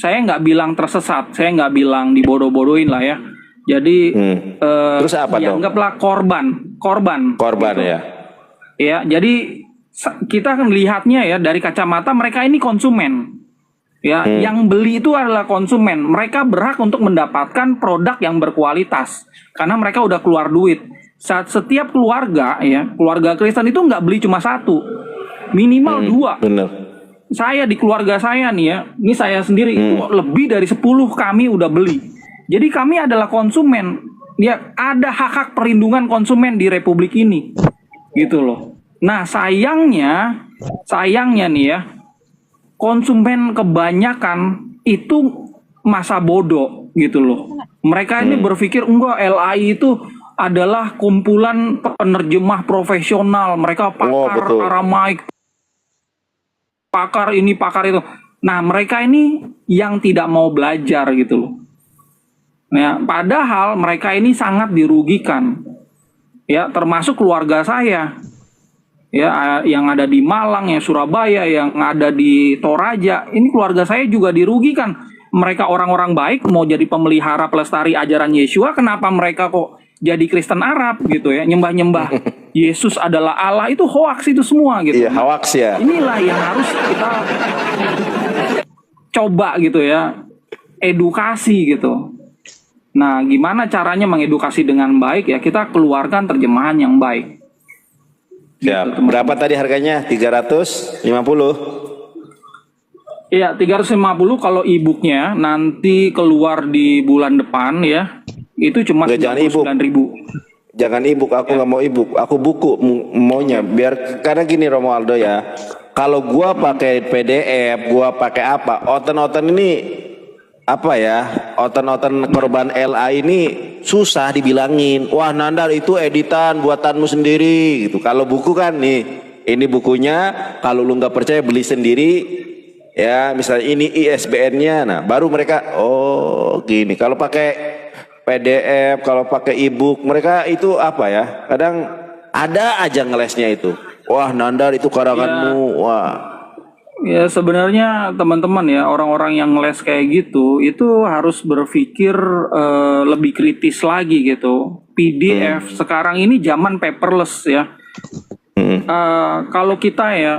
Saya nggak bilang tersesat, saya nggak bilang dibodoh-bodohin lah ya. Jadi Terus apa dong? dianggaplah korban Korban ya. ya. Jadi kita akan lihatnya ya dari kacamata mereka ini konsumen ya. Yang beli itu adalah konsumen, mereka berhak untuk mendapatkan produk yang berkualitas karena mereka udah keluar duit. Setiap keluarga ya, keluarga Kristen itu nggak beli cuma satu, minimal dua. Bener. Saya di keluarga saya nih ya, ini saya sendiri itu lebih dari 10 kami udah beli. Jadi kami adalah konsumen. Ya, ada hak-hak perlindungan konsumen di Republik ini. Gitu loh. Nah, sayangnya nih ya, konsumen kebanyakan itu masa bodoh gitu loh. Mereka ini berpikir enggak, LAI itu adalah kumpulan penerjemah profesional. Mereka pakar Aramaik, pakar ini, pakar itu. Nah, mereka ini yang tidak mau belajar gitu loh. Ya, padahal mereka ini sangat dirugikan. Ya, termasuk keluarga saya. Ya, yang ada di Malang, yang Surabaya, yang ada di Toraja. Ini keluarga saya juga dirugikan. Mereka orang-orang baik mau jadi pemelihara pelestari ajaran Yesua, kenapa mereka kok jadi Kristen Arab gitu ya, nyembah-nyembah Yesus adalah Allah, itu hoaks itu semua gitu. Iya, hoaks ya. Inilah yang harus kita coba gitu ya, edukasi gitu. Nah, gimana caranya mengedukasi dengan baik ya? Kita keluarkan terjemahan yang baik. Ya, berapa tadi harganya? 350? Iya, 350 kalau e-booknya nanti keluar di bulan depan ya. Itu cuma 99.000. Jangan e-book, aku nggak mau e-book. Aku buku maunya biar karena gini Romualdo ya. Kalau gua pakai PDF, gua pakai apa? Oten-oten ini apa ya, oten-oten korban LA ini susah dibilangin. Wah Nandar itu editan buatanmu sendiri gitu. Kalau buku kan nih, ini bukunya. Kalau lu nggak percaya beli sendiri ya. Misalnya ini ISBN-nya, nah baru mereka oh gini. Kalau pakai PDF, kalau pakai e-book mereka itu apa ya? Kadang ada aja ngelesnya itu. Wah Nandar itu karanganmu, wah. Ya sebenarnya teman-teman ya, orang-orang yang ngeles kayak gitu itu harus berpikir lebih kritis lagi gitu. PDF sekarang ini zaman paperless ya. Kalau kita ya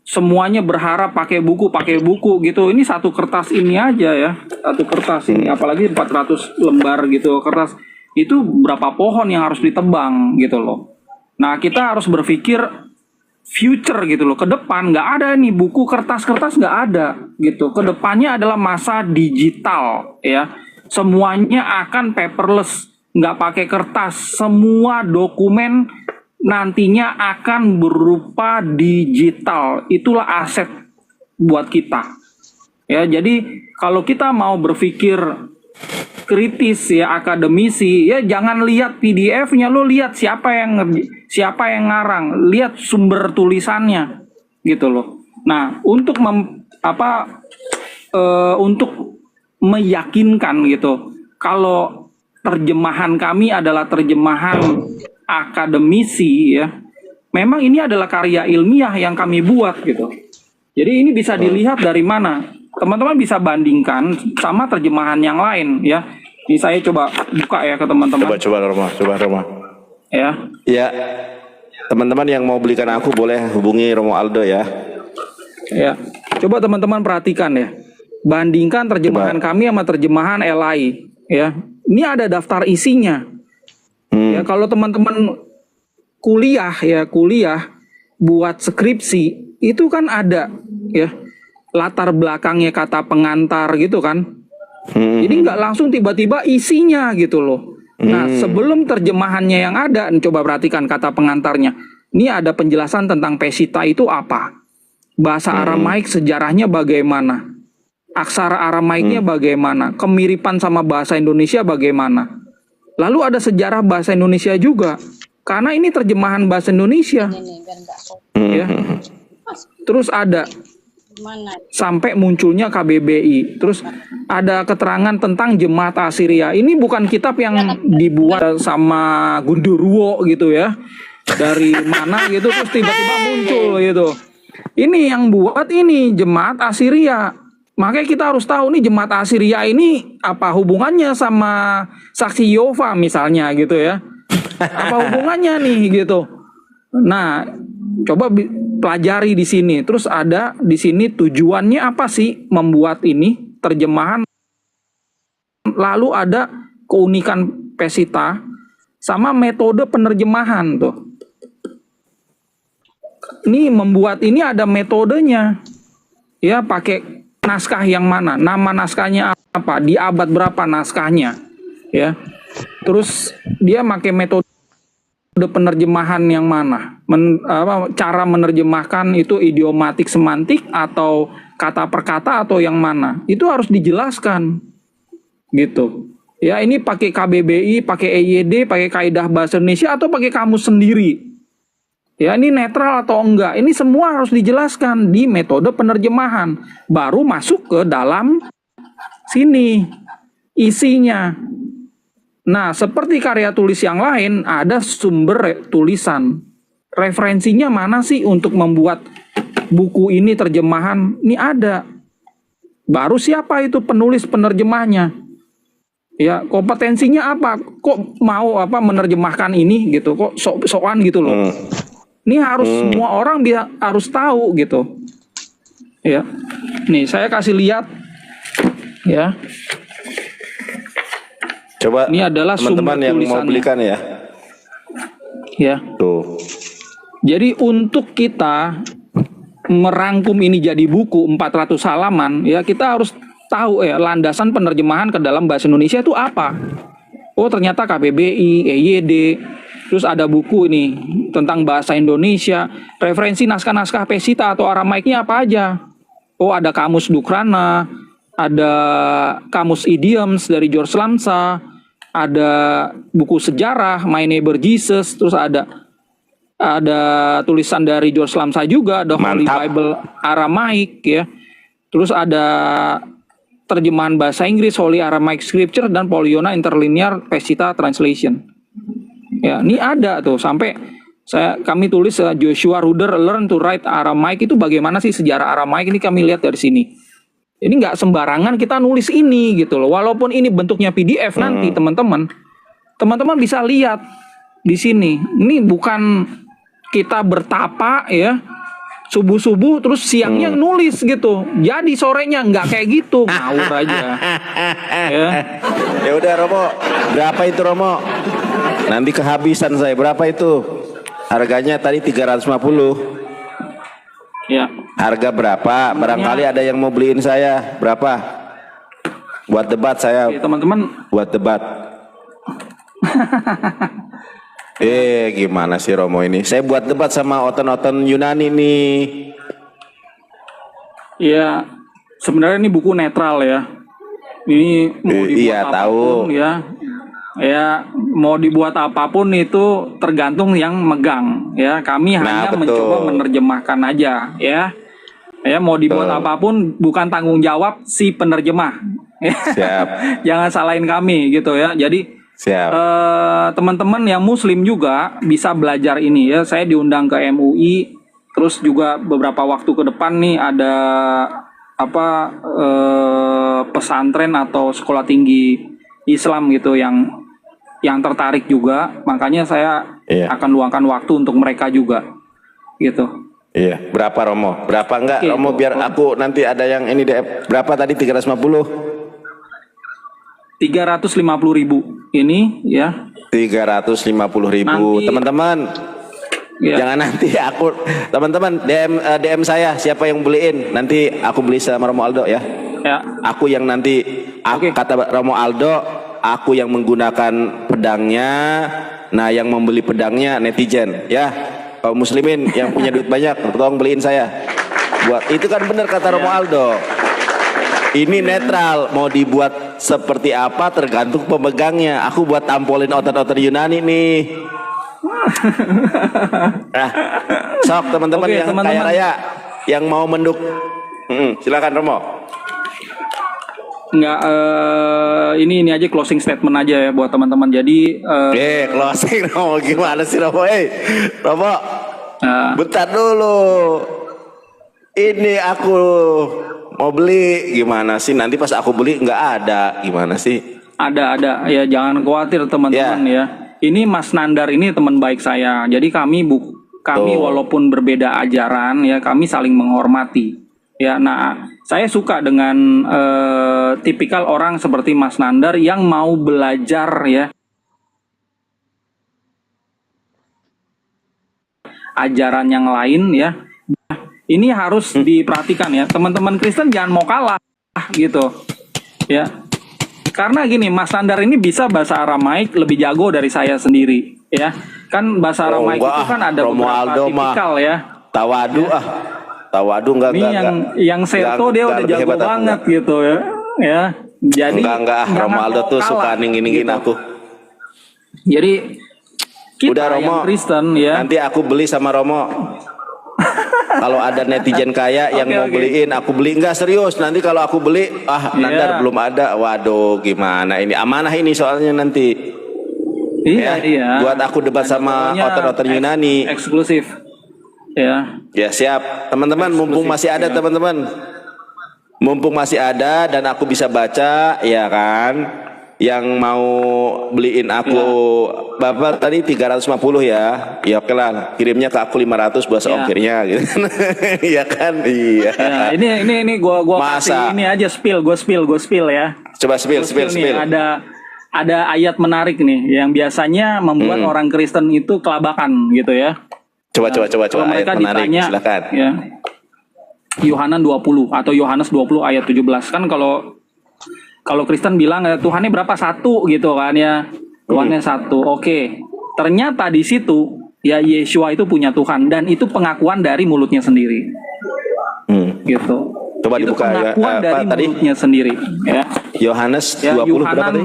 semuanya berharap pakai buku gitu. Ini satu kertas ini aja ya, satu kertas ini, apalagi 400 lembar gitu kertas. Itu berapa pohon yang harus ditebang gitu loh. Nah kita harus berpikir future gitu loh, ke depan nggak ada nih buku kertas-kertas, nggak ada gitu. Kedepannya adalah masa digital ya, semuanya akan paperless, nggak pakai kertas, semua dokumen nantinya akan berupa digital. Itulah aset buat kita ya. Jadi kalau kita mau berpikir kritis ya, akademisi ya, jangan lihat PDF-nya, lo lihat siapa yang ngarang, lihat sumber tulisannya gitu loh. Nah, untuk untuk meyakinkan gitu kalau terjemahan kami adalah terjemahan akademisi ya, memang ini adalah karya ilmiah yang kami buat gitu. Jadi ini bisa dilihat dari mana? Teman-teman bisa bandingkan sama terjemahan yang lain ya. Ini saya coba buka ya ke teman-teman. Coba Romo. Ya. Ya, teman-teman yang mau belikan aku boleh hubungi Romo Aldo ya. Ya. Coba teman-teman perhatikan ya. Bandingkan terjemahan kami sama terjemahan LI ya. Ini ada daftar isinya. Ya, kalau teman-teman kuliah buat skripsi itu kan ada ya latar belakangnya kata pengantar gitu kan. Jadi nggak langsung tiba-tiba isinya gitu loh. Nah, sebelum terjemahannya yang ada, coba perhatikan kata pengantarnya. Ini ada penjelasan tentang Pesita itu apa. Bahasa Aramaik sejarahnya bagaimana. Aksara Aramaiknya bagaimana. Kemiripan sama bahasa Indonesia bagaimana. Lalu ada sejarah bahasa Indonesia juga. Karena ini terjemahan bahasa Indonesia. Ya. Terus ada sampai munculnya KBBI. Terus ada keterangan tentang Jemaat Assyria. Ini bukan kitab yang dibuat sama Gundurwo gitu ya. Dari mana gitu terus tiba-tiba muncul gitu. Ini yang buat ini Jemaat Assyria. Makanya kita harus tahu nih Jemaat Assyria ini apa hubungannya sama Saksi Yehova misalnya gitu ya. Apa hubungannya nih gitu. Nah, coba pelajari di sini. Terus ada di sini tujuannya apa sih membuat ini terjemahan. Lalu ada keunikan Pesita sama metode penerjemahan tuh. Ini membuat ini ada metodenya. Ya, pakai naskah yang mana? Nama naskahnya apa? Di abad berapa naskahnya? Ya. Terus dia pakai metode penerjemahan yang mana? Cara menerjemahkan itu idiomatik semantik atau kata per kata atau yang mana? Itu harus dijelaskan. Gitu. Ya, ini pakai KBBI, pakai EYD, pakai Kaidah Bahasa Indonesia atau pakai kamus sendiri. Ya, ini netral atau enggak? Ini semua harus dijelaskan di metode penerjemahan. Baru masuk ke dalam sini isinya. Nah, seperti karya tulis yang lain, ada sumber tulisan. Referensinya mana sih untuk membuat buku ini terjemahan? Ini ada. Baru siapa itu penulis penerjemahnya? Ya, kompetensinya apa? Kok mau menerjemahkan ini gitu? Kok sok-sokan gitu loh. Ini harus semua orang harus tahu gitu. Ya. Nih, saya kasih lihat ya. Coba ini adalah teman-teman yang mau belikan ya. Ya. Tuh. Jadi untuk kita merangkum ini jadi buku 400 halaman, ya kita harus tahu ya landasan penerjemahan ke dalam bahasa Indonesia itu apa. Oh, ternyata KBBI, EYD, terus ada buku ini tentang bahasa Indonesia, referensi naskah-naskah Pesita atau Aramaiknya apa aja. Oh, ada kamus Dukrana, ada kamus idioms dari George Lamsa, ada buku sejarah My Neighbor Jesus, terus ada tulisan dari George Lamsa juga, The Holy Bible Aramaik ya. Terus ada terjemahan bahasa Inggris Holy Aramaic Scripture dan Polyona Interlinear Pesita Translation. Ya, ini ada tuh sampai kami tulis Joshua Ruder Learn to Write Aramaic itu bagaimana sih sejarah Aramaic ini kami lihat dari sini. Ini nggak sembarangan kita nulis ini gitu loh. Walaupun ini bentuknya PDF nanti teman-teman bisa lihat di sini. Ini bukan kita bertapa ya subuh-subuh terus siangnya nulis gitu. Jadi sorenya nggak kayak gitu, ngawur aja. Ya udah Romo, berapa itu Romo? Nanti kehabisan saya. Berapa itu? Harganya tadi 350. Ya. Harga berapa? Barangkali ada yang mau beliin saya. Berapa? Buat debat saya. Oke, teman-teman. Buat debat. Gimana sih Romo ini? Saya buat debat sama oton-oton Yunani nih. Ya, sebenarnya ini buku netral ya. Ini mau dibuat apapun ya. Ya, mau dibuat apapun itu tergantung yang megang ya. Kami hanya mencoba menerjemahkan aja ya. Ya, mau dibuat apapun bukan tanggung jawab si penerjemah. Siap. Jangan salahin kami gitu ya. Jadi Siap. Teman-teman yang Muslim juga bisa belajar ini ya. Saya diundang ke MUI, terus juga beberapa waktu ke depan nih ada pesantren atau sekolah tinggi Islam gitu yang tertarik juga. Makanya saya akan luangkan waktu untuk mereka juga gitu. Iya, berapa Romo? Berapa enggak Oke, Romo biar aku nanti ada yang ini deh. Berapa tadi 350? 350.000 ini ya. 350.000. Nanti- Teman-teman, Ya. jangan nanti aku teman-teman DM saya siapa yang beliin. Nanti aku beli sama Romo Aldo ya. Ya. Aku yang nanti Oke. kata Romo Aldo, aku yang menggunakan pedangnya. Nah, yang membeli pedangnya netizen ya. Kaum muslimin yang punya duit banyak, tolong beliin saya. Buat itu kan benar kata Romo Aldo. Ini netral, mau dibuat seperti apa tergantung pemegangnya. Aku buat tampolin otot-otot Yunani nih. Nah, sok teman-teman Oke, yang teman-teman. kaya raya yang mau menduk, silakan Romo. Enggak, ini aja closing statement aja ya buat teman-teman. Jadi Closing Romo gimana sih Romo? Romo, eh, bentar dulu. Ini aku mau beli gimana sih? Nanti pas aku beli nggak ada gimana sih? ada ya, jangan khawatir teman-teman ya. Ini Mas Nandar ini teman baik saya. Jadi kami Tuh. walaupun berbeda ajaran ya, kami saling menghormati. Ya, nah saya suka dengan tipikal orang seperti Mas Nandar yang mau belajar ya ajaran yang lain ya. Ini harus diperhatikan ya, teman-teman Kristen jangan mau kalah gitu ya. Karena gini, Mas Nandar ini bisa bahasa Aramaik lebih jago dari saya sendiri ya. Kan bahasa Aramaik enggak itu kan ada Romo beberapa Aldo mah. tipikal ya. Tawadu Tawadu enggak Ini yang Seto dia udah jago banget gitu ya. Ya. Jadi enggak jangan Romo Aldo mau tuh kalah, suka ningin-ningin gitu. aku. Jadi kita Udah Romo, yang Kristen ya. nanti aku beli sama Romo. Kalau ada netizen kaya yang mau Oke. beliin, aku beli. Enggak serius. Nanti kalau aku beli, Nandar Iya. belum ada. Waduh, gimana ini? Amanah ini soalnya nanti. Iya, iya. Buat aku debat sama Pokoknya otor-otor Yunani. eksklusif. Ya. Ya siap. Teman-teman, mumpung masih ada teman-teman. Mumpung masih ada dan aku bisa baca, ya kan? Yang mau beliin aku Bapak tadi 350 ya. Ya oke lah, kirimnya ke aku 500 buat ongkirnya gitu. Iya kan? Iya. Ya, ini gua Masa? kasih ini aja gue spill ya. Coba spill. Nih, ada ayat menarik nih yang biasanya membuat orang Kristen itu kelabakan gitu ya. Coba Kalau ayat mereka menarik, ditanya, silakan. ya, Yohanan 20 atau Yohanes 20 ayat 17 kan kalau Kristen bilang Tuhannya berapa? Satu gitu kan ya. Tuhannya satu. Oke. Ternyata di situ ya Yeshua itu punya Tuhan dan itu pengakuan dari mulutnya sendiri. Gitu. Coba itu dibuka ya, pengakuan dari tadi? mulutnya sendiri ya. Yohanes Ya, 20 berapa tadi?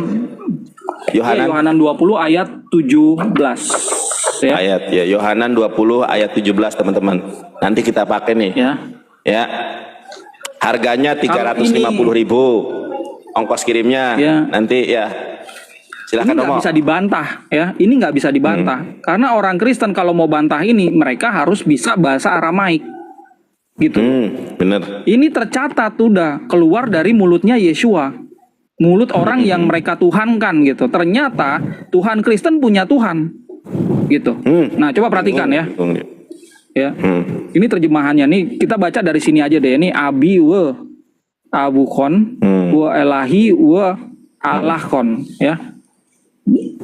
Yohanan 20 ayat 17 ya. Ayat ya Yohanan 20 ayat 17 teman-teman. Nanti kita pakai nih. Ya. Ya. Harganya 350.000. Ongkos kirimnya Ya. nanti ya. Ini Silakan nggak Romo. bisa dibantah ya. Ini nggak bisa dibantah karena orang Kristen kalau mau bantah ini mereka harus bisa bahasa Aramaik gitu. Bener. Ini tercatat udah keluar dari mulutnya Yeshua. Mulut orang yang mereka tuhankan gitu. Ternyata Tuhan Kristen punya Tuhan gitu. Nah, coba perhatikan ya. Ya. Ini terjemahannya nih kita baca dari sini aja deh. Ini abi we abukon wa elahi wa alahkon ya.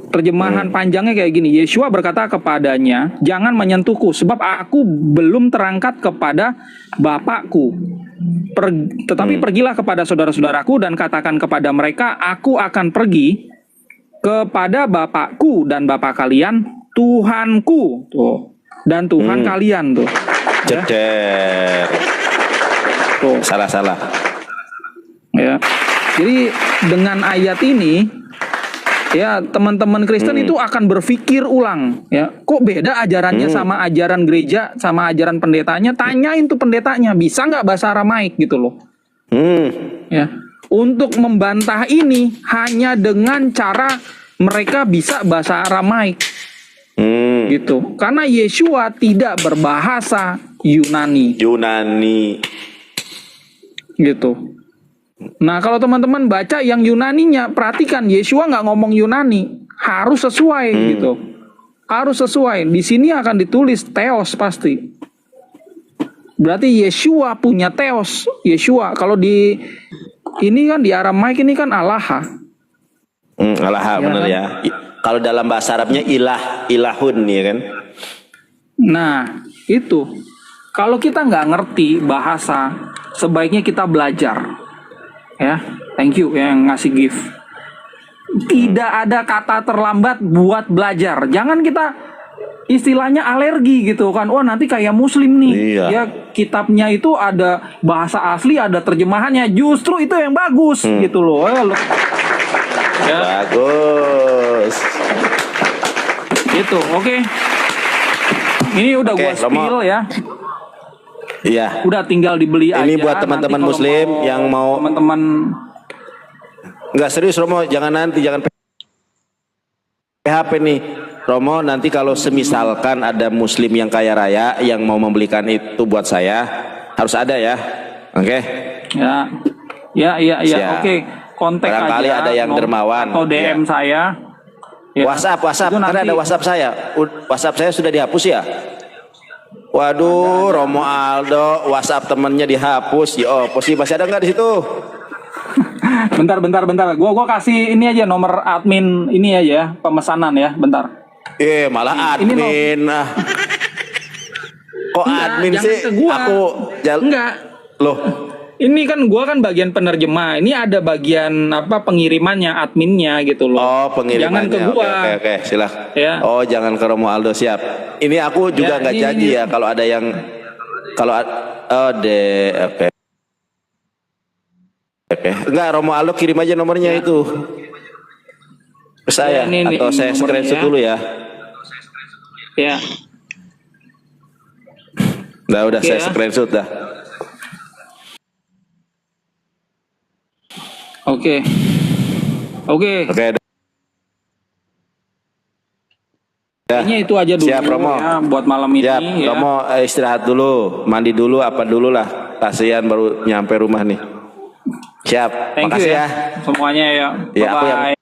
Terjemahan panjangnya kayak gini. Yeshua berkata kepadanya, jangan menyentuhku sebab aku belum terangkat kepada Bapakku. Tetapi pergilah kepada saudara-saudaraku dan katakan kepada mereka, aku akan pergi kepada Bapakku dan Bapak kalian, Tuhanku tuh, dan Tuhan kalian tuh. Ya. Jeder. Tuh. Salah. Ya. Jadi dengan ayat ini ya teman-teman Kristen itu akan berpikir ulang ya, kok beda ajarannya sama ajaran gereja sama ajaran pendetanya. Tanyain tuh pendetanya bisa nggak bahasa Aramaik gitu loh ya. Untuk membantah ini hanya dengan cara mereka bisa bahasa Aramaik gitu. Karena Yeshua tidak berbahasa Yunani gitu. Nah, kalau teman-teman baca yang Yunaninya, perhatikan Yeshua nggak ngomong Yunani, harus sesuai gitu. Harus sesuai. Di sini akan ditulis Theos pasti. Berarti Yeshua punya Theos. Yeshua. Kalau di ini kan di Aramaik ini kan Allaha. Allaha, Ya benar kan? ya. Kalau dalam bahasa Arabnya ilahun ya kan. Nah, itu. Kalau kita nggak ngerti bahasa, sebaiknya kita belajar. Ya, thank you yang ngasih gift. Tidak ada kata terlambat buat belajar. Jangan kita istilahnya alergi gitu kan. Wah, nanti kayak muslim nih. Iya. Ya, kitabnya itu ada bahasa asli, ada terjemahannya. Justru itu yang bagus gitu loh. Ya, Bagus. gitu. Oke. Ini udah Oke, gua spill Romo. ya. Iya. Udah tinggal dibeli aja. Ini buat Nanti teman-teman kalau muslim yang mau teman-teman Enggak serius Romo, jangan PHP nih. Romo, nanti kalau semisalkan ada muslim yang kaya raya yang mau membelikan itu buat saya, harus ada ya. Oke. Ya. Siap. Oke, kontak Barangkali aja ada yang dermawan. atau DM saya. Ya. WhatsApp, Itu karena nanti- ada WhatsApp saya. WhatsApp saya sudah dihapus ya. Waduh, Romo Aldo, WhatsApp temennya dihapus. Ya, masih ada nggak di situ? Bentar. Gua kasih ini aja nomor admin ini aja ya, pemesanan ya, bentar. Malah Ini admin. Kok Enggak, admin jangan sih? ke gua. Enggak. Loh, Ini kan gua kan bagian penerjemah. Ini ada bagian apa pengirimannya, adminnya gitu loh. oh pengirimannya. Jangan ke gua. Oke, silakan. Ya. Oh, jangan ke Romo Aldo, siap. Ini aku juga Ya, nggak ini- janji ya kalau ada yang oke. Oke. Enggak, Romo Aldo kirim aja nomornya itu. Ke saya Ya, ini atau saya nomornya screenshot ya. dulu ya. Ya. Nah, udah Oke saya ya. screenshot dah. Oke. Oke. Kayaknya itu aja dulu Siap, Romo. ya buat malam ini Siap, ya. Romo istirahat dulu, mandi dulu, apa dulu lah. Kasihan baru nyampe rumah nih. Siap, Thank you makasih ya. Semuanya ya. Ya, aku yang Bye-bye.